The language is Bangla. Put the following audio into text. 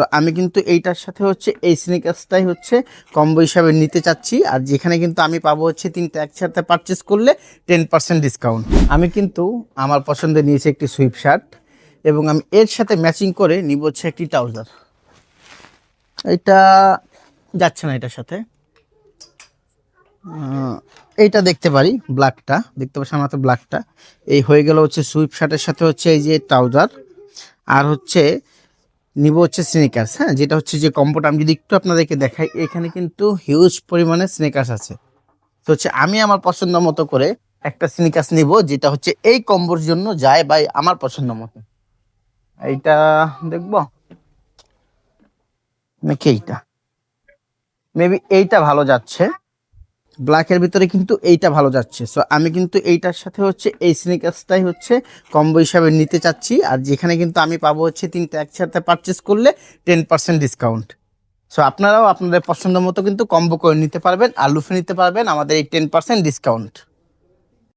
তো আমি কিন্তু এইটার সাথে হচ্ছে এই স্নিকার্সটাই হচ্ছে কম্বো হিসাবে নিতে চাচ্ছি, আর যেখানে কিন্তু আমি পাবো হচ্ছে তিনটা একসাথে পারচেস করলে 10% ডিসকাউন্ট। আমি কিন্তু আমার পছন্দের নিয়েছি একটি সুইপ শার্ট, এবং আমি এর সাথে ম্যাচিং করে নিব হচ্ছে একটি ট্রাউজার। এটা যাচ্ছে না এটার সাথে, এইটা দেখতে পারি, ব্ল্যাকটা দেখতে পাচ্ছি আমার তো ব্ল্যাকটা। এই হয়ে গেল হচ্ছে সুইপ শার্টের সাথে হচ্ছে এই যে ট্রাউজার, আর হচ্ছে নিব হচ্ছে স্নিকার্স। হ্যাঁ, যেটা হচ্ছে যে কম্বোটা আমি যদি একটু আপনাদেরকে দেখাই, এখানে কিন্তু হিউজ পরিমাণে স্নিকার্স আছে। তো হচ্ছে আমি আমার পছন্দ মতো করে একটা স্নিকার্স নিব, যেটা হচ্ছে এই কম্বোর জন্য যায় বাই আমার পছন্দ মতো। এইটা দেখবো নাকি এইটা, মেবি এইটা ভালো যাচ্ছে। ব্ল্যাকের ভিতরে কিন্তু এইটা ভালো যাচ্ছে, সো আমি কিন্তু এইটার সাথে হচ্ছে এই স্নিকার্সটাই হচ্ছে কম্বো হিসাবে নিতে চাচ্ছি, আর যেখানে কিন্তু আমি পাবো হচ্ছে তিনটা একসাথে পারচেস করলে 10% ডিসকাউন্ট। সো আপনারাও আপনাদের পছন্দ মতো কিন্তু কম্বো করে নিতে পারবেন আর লুফে নিতে পারবেন আমাদের এই 10% ডিসকাউন্ট।